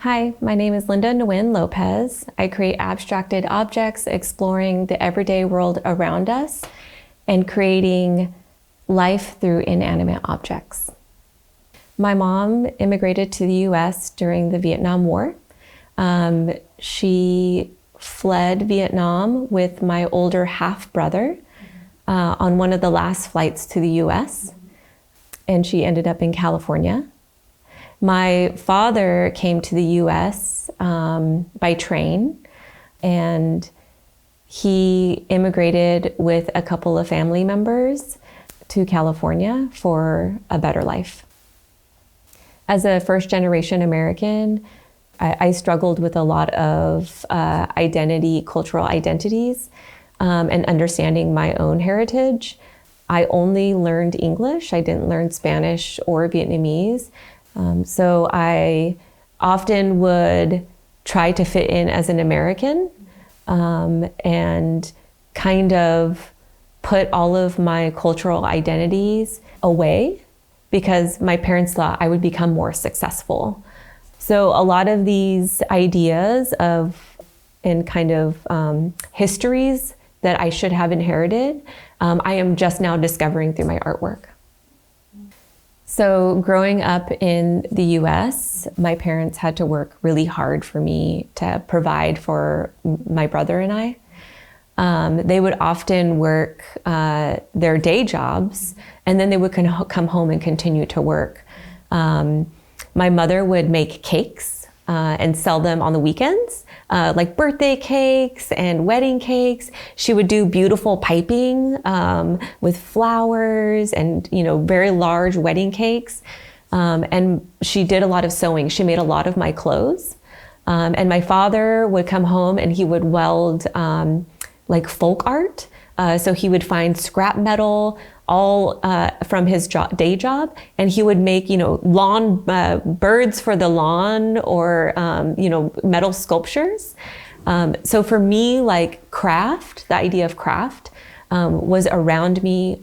Hi, my name is Nguyen Lopez. I create abstracted objects exploring the everyday world around us and creating life through inanimate objects. My mom immigrated to the US during the Vietnam War. She fled Vietnam with my older half-brother on one of the last flights to the US, and she ended up in California. My father came to the US by train, and he immigrated with a couple of family members to California for a better life. As a first-generation American, I struggled with a lot of cultural identities, and understanding my own heritage. I only learned English. I didn't learn Spanish or Vietnamese. So I often would try to fit in as an American and kind of put all of my cultural identities away because my parents thought I would become more successful. So a lot of these ideas and kind of histories that I should have inherited, I am just now discovering through my artwork. So growing up in the US, my parents had to work really hard for me to provide for my brother and I. They would often work their day jobs, and then they would come home and continue to work. My mother would make cakes and sell them on the weekends, like birthday cakes and wedding cakes. She would do beautiful piping with flowers and very large wedding cakes. And she did a lot of sewing. She made a lot of my clothes. And my father would come home and he would weld like folk art. So he would find scrap metal, all from his day job, and he would make lawn birds for the lawn or metal sculptures. So for me, like craft, the idea of craft was around me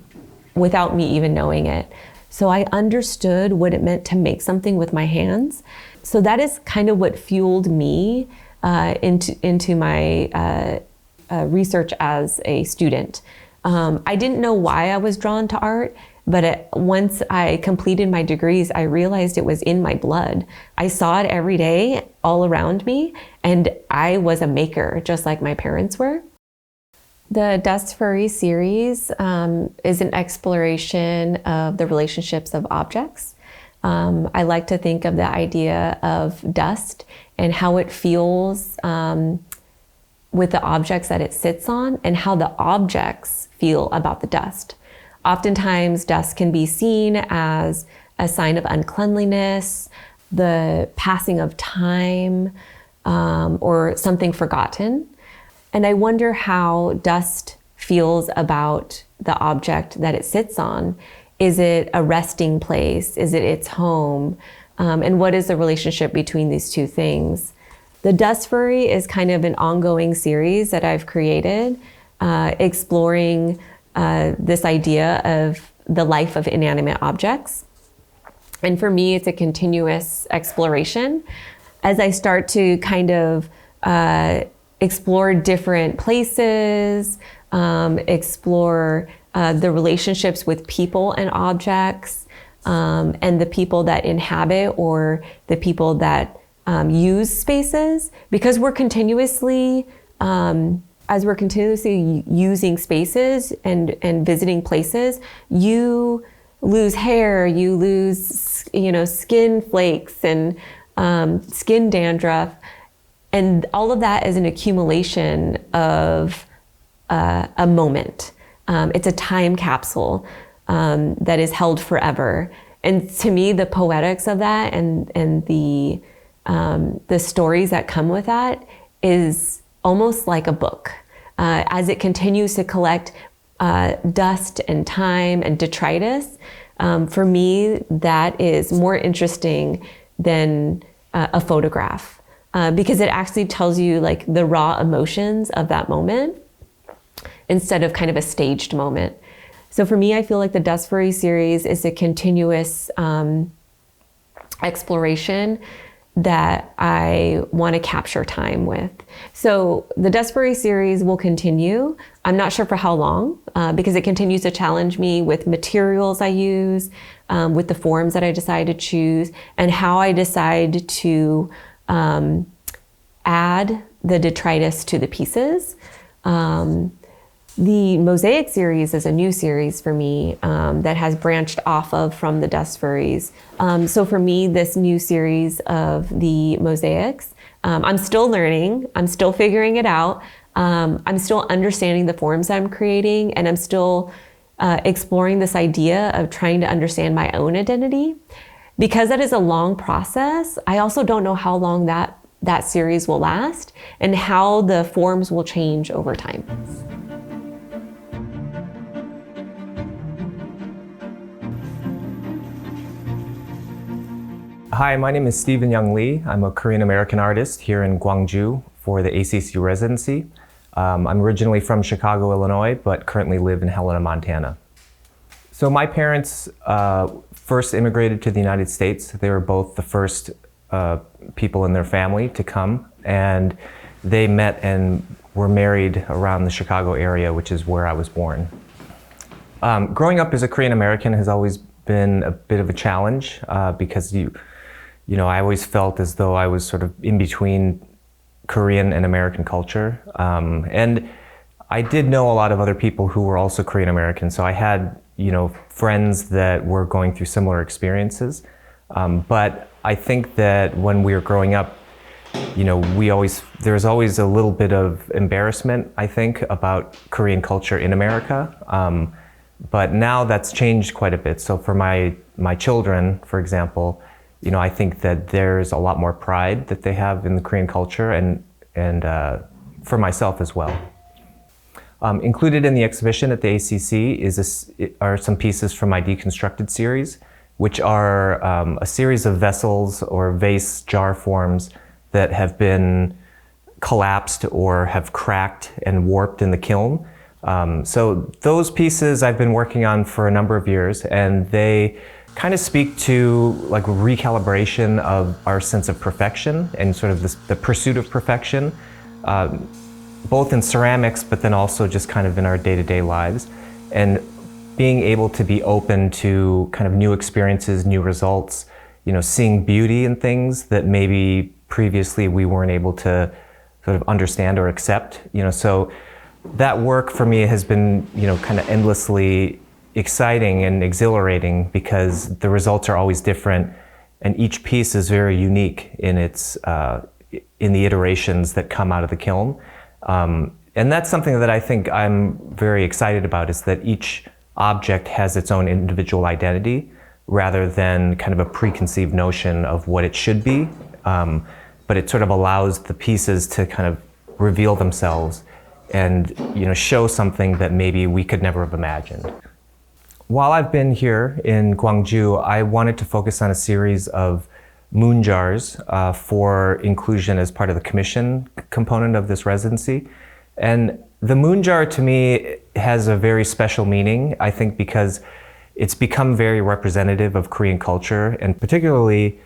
without me even knowing it. So I understood what it meant to make something with my hands. So that is kind of what fueled me into my research as a student. I didn't know why I was drawn to art, but once I completed my degrees, I realized it was in my blood. I saw it every day all around me, and I was a maker, just like my parents were. The Dust Furry series is an exploration of the relationships of objects. I like to think of the idea of dust and how it feels with the objects that it sits on, and how the objects feel about the dust. Oftentimes, dust can be seen as a sign of uncleanliness, the passing of time, or something forgotten. And I wonder how dust feels about the object that it sits on. Is it a resting place? Is it its home? And what is the relationship between these two things? The Dust Furry is kind of an ongoing series that I've created, exploring this idea of the life of inanimate objects. And for me, it's a continuous exploration. As I start to kind of explore different places, explore the relationships with people and objects, and the people that inhabit or the people that use spaces, because we're continuously, as we're continuously using spaces and visiting places, you lose hair, you lose, skin flakes and skin dandruff, and all of that is an accumulation of a moment. It's a time capsule that is held forever. And to me, the poetics of that and the stories that come with that is almost like a book. As it continues to collect dust and time and detritus, for me, that is more interesting than a photograph, because it actually tells you like the raw emotions of that moment instead of kind of a staged moment. So for me, I feel like the Dust Furry series is a continuous exploration that I want to capture time with. So the Despery series will continue. I'm not sure for how long, because it continues to challenge me with materials I use, with the forms that I decide to choose, and how I decide to add the detritus to the pieces. The Mosaic series is a new series for me that has branched off from the Desperys. So for me, this new series of the Mosaics, I'm still learning, I'm still figuring it out, I'm still understanding the forms I'm creating, and I'm still exploring this idea of trying to understand my own identity. Because that is a long process, I also don't know how long that series will last and how the forms will change over time. Hi, my name is Stephen Young Lee. I'm a Korean-American artist here in Gwangju for the ACC residency. I'm originally from Chicago, Illinois, but currently live in Helena, Montana. So my parents first immigrated to the United States. They were both the first people in their family to come, and they met and were married around the Chicago area, which is where I was born. Growing up as a Korean-American has always been a bit of a challenge because I always felt as though I was sort of in between Korean and American culture. And I did know a lot of other people who were also Korean American, so I had, friends that were going through similar experiences. But I think that when we were growing up, there's always a little bit of embarrassment, I think, about Korean culture in America. But now that's changed quite a bit. So for my children, for example, I think that there's a lot more pride that they have in the Korean culture, and for myself as well. Included in the exhibition at the ACC are some pieces from my Deconstructed series, which are a series of vessels or vase jar forms that have been collapsed or have cracked and warped in the kiln. So those pieces I've been working on for a number of years, and they kind of speak to like recalibration of our sense of perfection and sort of the pursuit of perfection, both in ceramics, but then also just kind of in our day-to-day lives. And being able to be open to kind of new experiences, new results, seeing beauty in things that maybe previously we weren't able to sort of understand or accept. So that work for me has been, kind of endlessly exciting and exhilarating because the results are always different, and each piece is very unique in its in the iterations that come out of the kiln. And that's something that I think I'm very excited about, is that each object has its own individual identity rather than kind of a preconceived notion of what it should be. But it sort of allows the pieces to kind of reveal themselves and show something that maybe we could never have imagined. While I've been here in Gwangju, I wanted to focus on a series of moon jars for inclusion as part of the commission component of this residency. And the moon jar to me has a very special meaning, I think, because it's become very representative of Korean culture, and particularly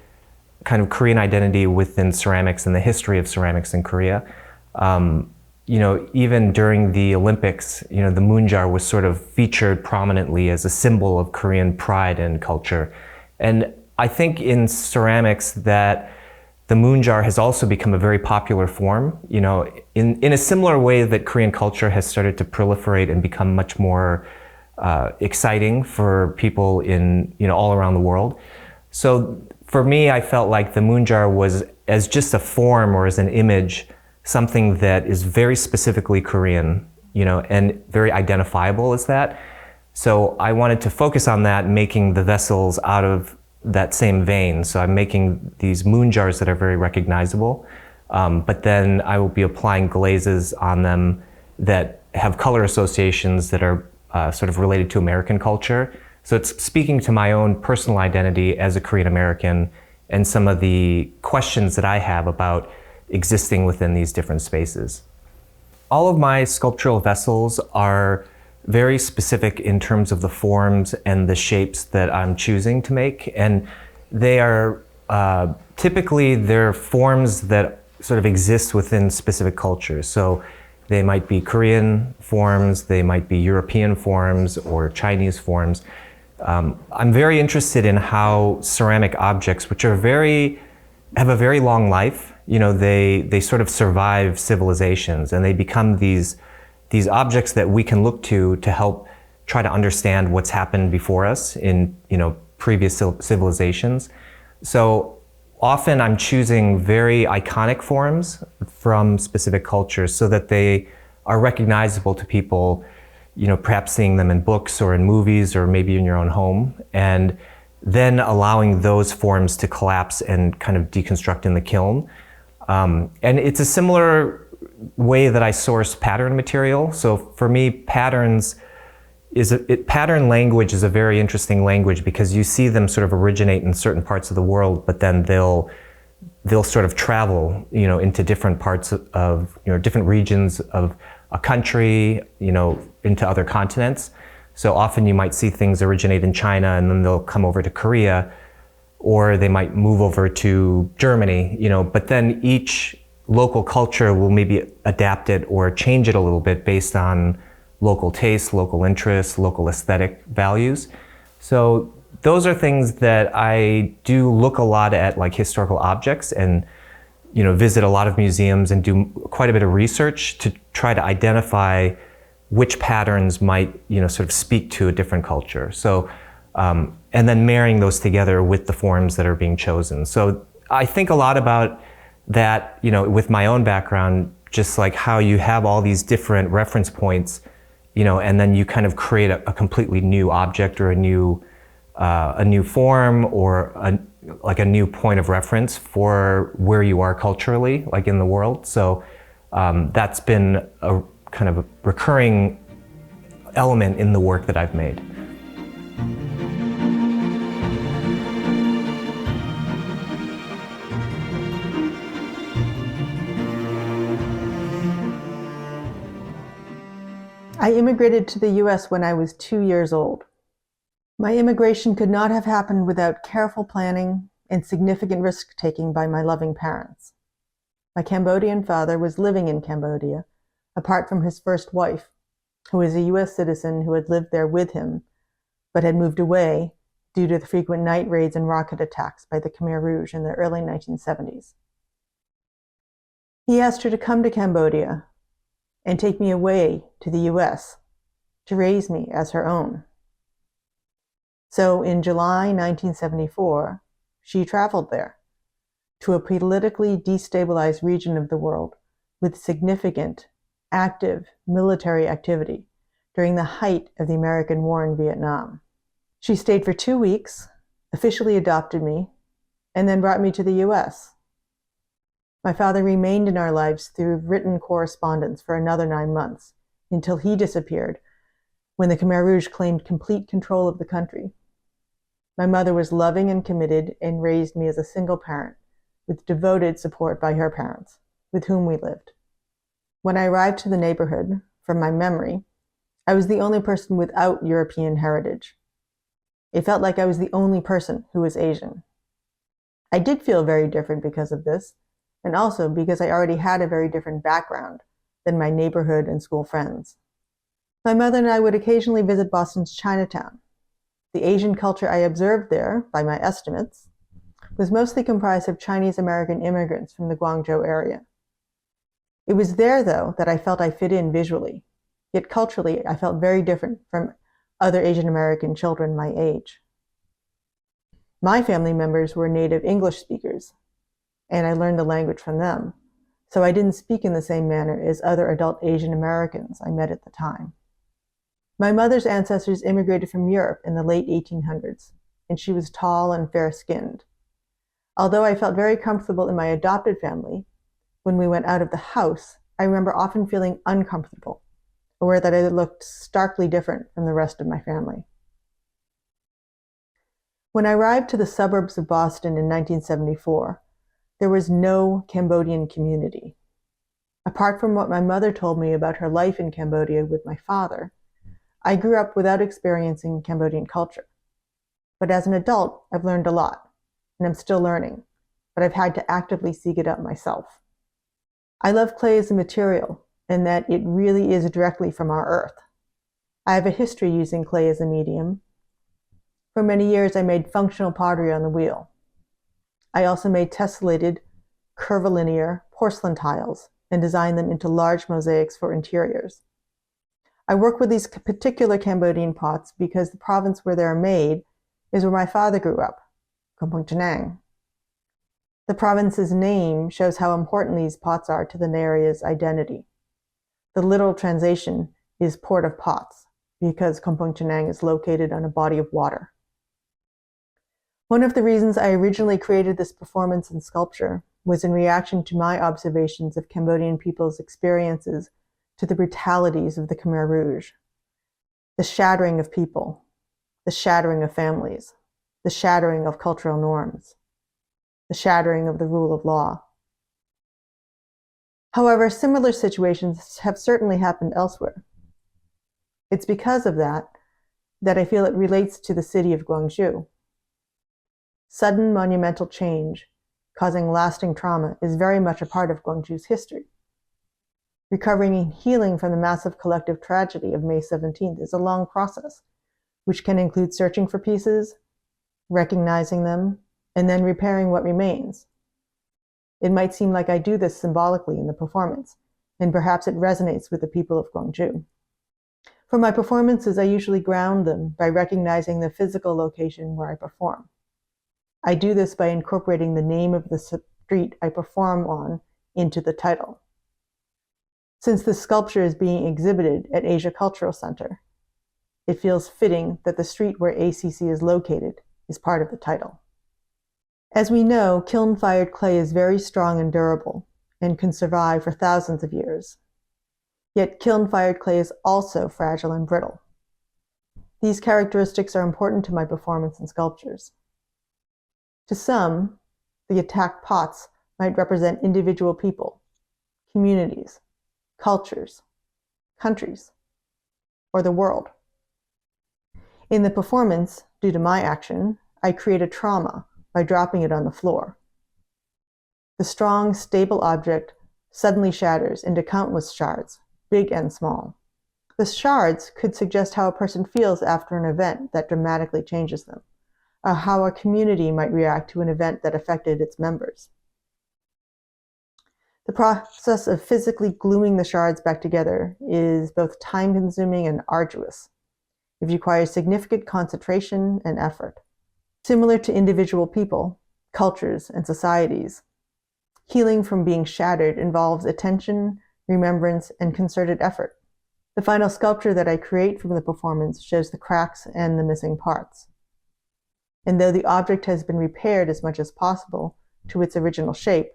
kind of Korean identity within ceramics and the history of ceramics in Korea. Even during the Olympics, the moon jar was sort of featured prominently as a symbol of Korean pride and culture. And I think in ceramics that the moon jar has also become a very popular form, in a similar way that Korean culture has started to proliferate and become much more exciting for people in, all around the world. So for me, I felt like the moon jar was, as just a form or as an image, something that is very specifically Korean, and very identifiable as that. So I wanted to focus on that, making the vessels out of that same vein. So I'm making these moon jars that are very recognizable, but then I will be applying glazes on them that have color associations that are sort of related to American culture. So it's speaking to my own personal identity as a Korean American and some of the questions that I have about existing within these different spaces. All of my sculptural vessels are very specific in terms of the forms and the shapes that I'm choosing to make, and they are typically they're forms that sort of exist within specific cultures. So they might be Korean forms, they might be European forms, or Chinese forms. I'm very interested in how ceramic objects, which have a very long life, they sort of survive civilizations, and they become these objects that we can look to help try to understand what's happened before us in previous civilizations. So often I'm choosing very iconic forms from specific cultures so that they are recognizable to people, perhaps seeing them in books or in movies or maybe in your own home, and then allowing those forms to collapse and kind of deconstruct in the kiln. And it's a similar way that I source pattern material. So for me, pattern language is a very interesting language because you see them sort of originate in certain parts of the world, but then they'll sort of travel, into different parts of different regions of a country, into other continents. So often you might see things originate in China and then they'll come over to Korea, or they might move over to Germany, but then each local culture will maybe adapt it or change it a little bit based on local tastes, local interests, local aesthetic values. So those are things that I do look a lot at, like historical objects, and visit a lot of museums and do quite a bit of research to try to identify which patterns might sort of speak to a different culture. So and then marrying those together with the forms that are being chosen. So I think a lot about that, with my own background, just like how you have all these different reference points, and then you kind of create a completely new object or a new form or a new point of reference for where you are culturally, like in the world. So that's been a kind of a recurring element in the work that I've made. I immigrated to the US when I was 2 years old. My immigration could not have happened without careful planning and significant risk-taking by my loving parents. My Cambodian father was living in Cambodia, apart from his first wife, who was a US citizen who had lived there with him, but had moved away due to the frequent night raids and rocket attacks by the Khmer Rouge in the early 1970s. He asked her to come to Cambodia and take me away to the US to raise me as her own. So in July 1974, she traveled there to a politically destabilized region of the world with significant, active military activity during the height of the American war in Vietnam. She stayed for 2 weeks, officially adopted me, and then brought me to the US. My father remained in our lives through written correspondence for another 9 months, until he disappeared when the Khmer Rouge claimed complete control of the country. My mother was loving and committed and raised me as a single parent, with devoted support by her parents, with whom we lived. When I arrived to the neighborhood, from my memory, I was the only person without European heritage. It felt like I was the only person who was Asian. I did feel very different because of this, and also because I already had a very different background than my neighborhood and school friends. My mother and I would occasionally visit Boston's Chinatown. The Asian culture I observed there, by my estimates, was mostly comprised of Chinese American immigrants from the Guangzhou area. It was there, though, that I felt I fit in visually, yet culturally I felt very different from other Asian American children my age. My family members were native English speakers, and I learned the language from them, so I didn't speak in the same manner as other adult Asian Americans I met at the time. My mother's ancestors immigrated from Europe in the late 1800s, and she was tall and fair-skinned. Although I felt very comfortable in my adopted family, when we went out of the house, I remember often feeling uncomfortable, aware that I looked starkly different from the rest of my family. When I arrived to the suburbs of Boston in 1974, there was no Cambodian community. Apart from what my mother told me about her life in Cambodia with my father, I grew up without experiencing Cambodian culture. But as an adult, I've learned a lot, and I'm still learning. but I've had to actively seek it out myself. I love clay as a material in that it really is directly from our earth. I have a history using clay as a medium. For many years, I made functional pottery on the wheel. I also made tessellated, curvilinear porcelain tiles and designed them into large mosaics for interiors. I work with these particular Cambodian pots because the province where they're made is where my father grew up, Kampong Chhnang. The province's name shows how important these pots are to the area's identity. The literal translation is Port of Pots, because Kampong Chhnang is located on a body of water. One of the reasons I originally created this performance and sculpture was in reaction to my observations of Cambodian people's experiences to the brutalities of the Khmer Rouge, the shattering of people, the shattering of families, the shattering of cultural norms, the shattering of the rule of law. However, similar situations have certainly happened elsewhere. It's because of that I feel it relates to the city of Gwangju. Sudden monumental change causing lasting trauma is very much a part of Gwangju's history. Recovering and healing from the massive collective tragedy of May 17th is a long process, which can include searching for pieces, recognizing them, and then repairing what remains. It might seem like I do this symbolically in the performance, and perhaps it resonates with the people of Gwangju. For my performances, I usually ground them by recognizing the physical location where I perform. I do this by incorporating the name of the street I perform on into the title. Since the sculpture is being exhibited at Asia Cultural Center, it feels fitting that the street where ACC is located is part of the title. As we know, kiln-fired clay is very strong and durable and can survive for thousands of years. Yet kiln-fired clay is also fragile and brittle. These characteristics are important to my performance and sculptures. To some, the attacked pots might represent individual people, communities, cultures, countries, or the world. In the performance, due to my action, I create a trauma by dropping it on the floor. The strong, stable object suddenly shatters into countless shards, big and small. The shards could suggest how a person feels after an event that dramatically changes them, or how a community might react to an event that affected its members. The process of physically gluing the shards back together is both time-consuming and arduous. It requires significant concentration and effort. Similar to individual people, cultures, and societies, healing from being shattered involves attention, remembrance, and concerted effort. The final sculpture that I create from the performance shows the cracks and the missing parts. And though the object has been repaired as much as possible to its original shape,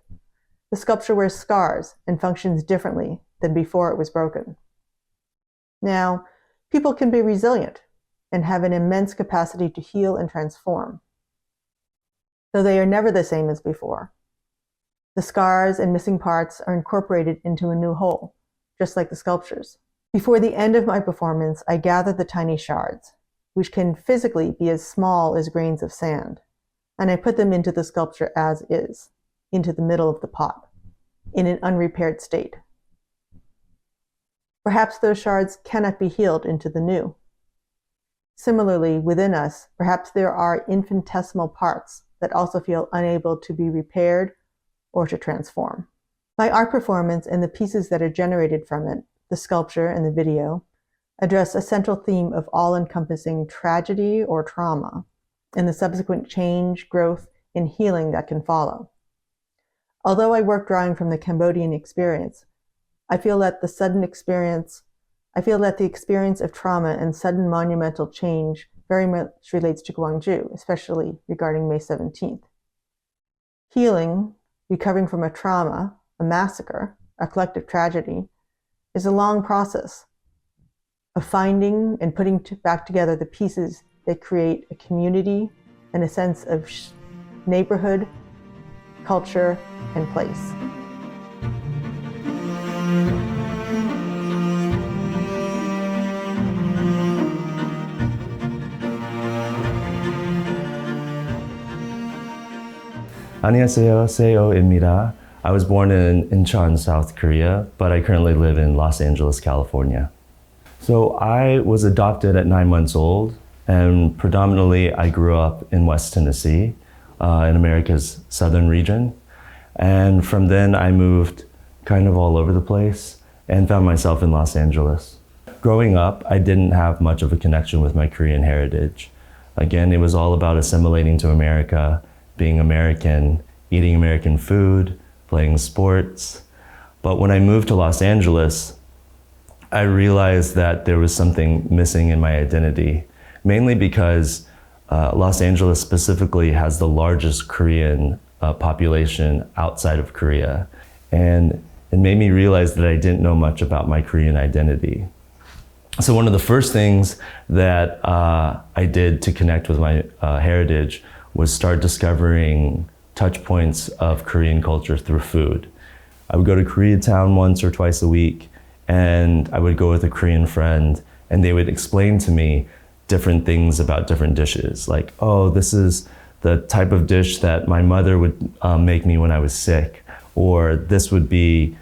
the sculpture wears scars and functions differently than before it was broken. Now, people can be resilient and have an immense capacity to heal and transform, though they are never the same as before. The scars and missing parts are incorporated into a new whole, just like the sculptures. Before the end of my performance, I gather the tiny shards, which can physically be as small as grains of sand, and I put them into the sculpture as is, into the middle of the pot, in an unrepaired state. Perhaps those shards cannot be healed into the new. Similarly, within us, perhaps there are infinitesimal parts that also feel unable to be repaired or to transform. My art performance and the pieces that are generated from it, the sculpture and the video, address a central theme of all-encompassing tragedy or trauma and the subsequent change, growth, and healing that can follow. Although I work drawing from the Cambodian experience, I feel that the experience of trauma and sudden monumental change very much relates to Gwangju, especially regarding May 17th. Healing, recovering from a trauma, a massacre, a collective tragedy, is a long process of finding and putting back together the pieces that create a community and a sense of neighborhood, culture, and place. 안녕하세요, Seo입니다. I was born in Incheon, South Korea, but I currently live in Los Angeles, California. So I was adopted at 9 months old, and predominantly I grew up in West Tennessee, in America's southern region. And from then I moved kind of all over the place and found myself in Los Angeles. Growing up, I didn't have much of a connection with my Korean heritage. Again, it was all about assimilating to America, being American, eating American food, playing sports. But when I moved to Los Angeles, I realized that there was something missing in my identity, mainly because Los Angeles specifically has the largest Korean population outside of Korea. And it made me realize that I didn't know much about my Korean identity. So one of the first things that I did to connect with my heritage was start discovering touch points of Korean culture through food. I would go to Koreatown once or twice a week, and I would go with a Korean friend, and they would explain to me different things about different dishes. Like, oh, this is the type of dish that my mother would make me when I was sick. Or this would be,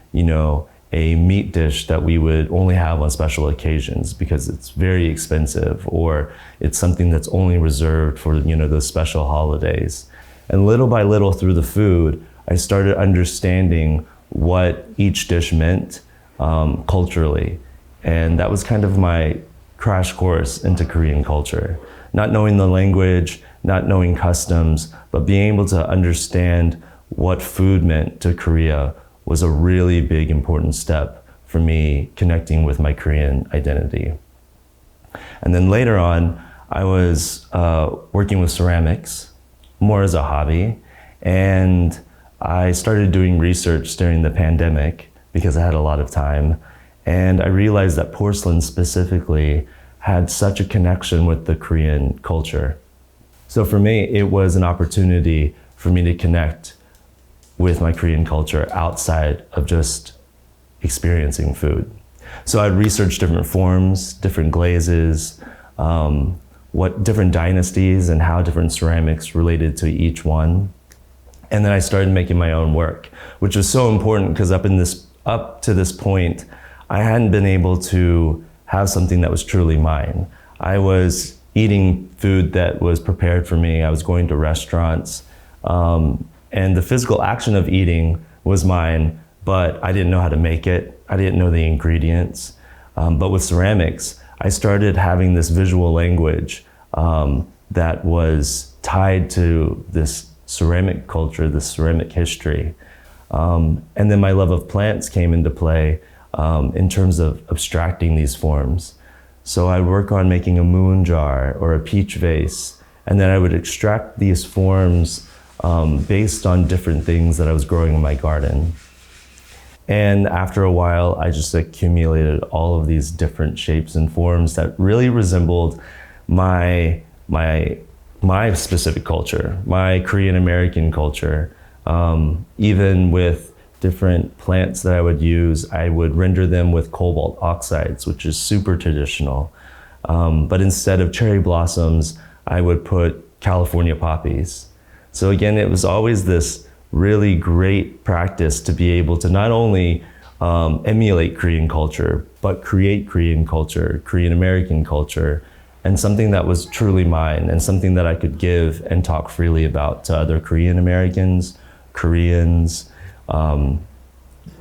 a meat dish that we would only have on special occasions because it's very expensive, or it's something that's only reserved for, those special holidays. And little by little through the food, I started understanding what each dish meant culturally. And that was kind of my crash course into Korean culture. Not knowing the language, not knowing customs, but being able to understand what food meant to Korea was a really big, important step for me connecting with my Korean identity. And then later on, I was working with ceramics, more as a hobby, and I started doing research during the pandemic because I had a lot of time, and I realized that porcelain specifically had such a connection with the Korean culture. So for me, it was an opportunity for me to connect with my Korean culture outside of just experiencing food. So I'd research different forms, different glazes, what different dynasties and how different ceramics related to each one. And then I started making my own work, which was so important because up to this point, I hadn't been able to have something that was truly mine. I was eating food that was prepared for me. I was going to restaurants. And the physical action of eating was mine, but I didn't know how to make it. I didn't know the ingredients. But with ceramics, I started having this visual language that was tied to this ceramic culture, this ceramic history. And then my love of plants came into play in terms of abstracting these forms. So I'd work on making a moon jar or a peach vase, and then I would extract these forms based on different things that I was growing in my garden. And after a while, I just accumulated all of these different shapes and forms that really resembled my specific culture, my Korean American culture. Even with different plants that I would use, I would render them with cobalt oxides, which is super traditional. But instead of cherry blossoms, I would put California poppies. So again, it was always this really great practice to be able to not only emulate Korean culture, but create Korean culture, Korean American culture, and something that was truly mine and something that I could give and talk freely about to other Korean Americans, Koreans,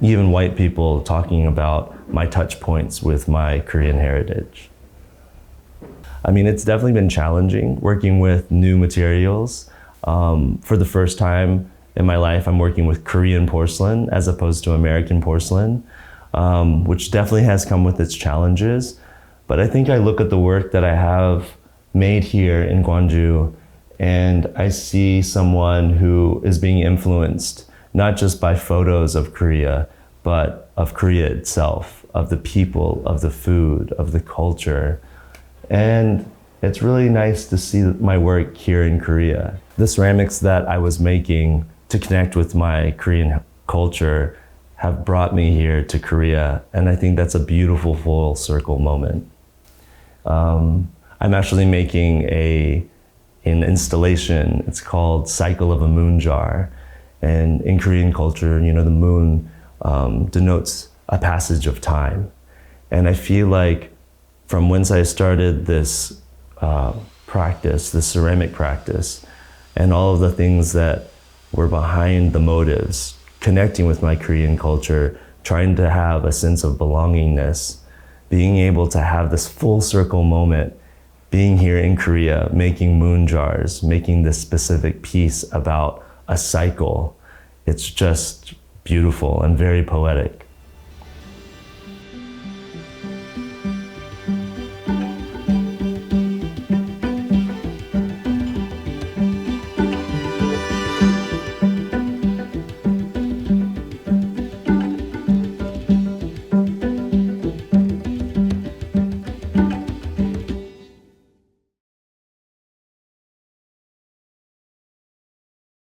even white people, talking about my touch points with my Korean heritage. I mean, it's definitely been challenging working with new materials. For the first time in my life, I'm working with Korean porcelain as opposed to American porcelain, which definitely has come with its challenges. But I think I look at the work that I have made here in Gwangju, and I see someone who is being influenced not just by photos of Korea, but of Korea itself, of the people, of the food, of the culture. And it's really nice to see my work here in Korea. The ceramics that I was making to connect with my Korean culture have brought me here to Korea, and I think that's a beautiful full circle moment. I'm actually making an installation. It's called Cycle of a Moon Jar, And in Korean culture, you know, the moon denotes a passage of time. And I feel like from whence I started this practice, this ceramic practice, and all of the things that were behind the motives, connecting with my Korean culture, trying to have a sense of belongingness, being able to have this full circle moment, being here in Korea, making moon jars, making this specific piece about a cycle. It's just beautiful and very poetic.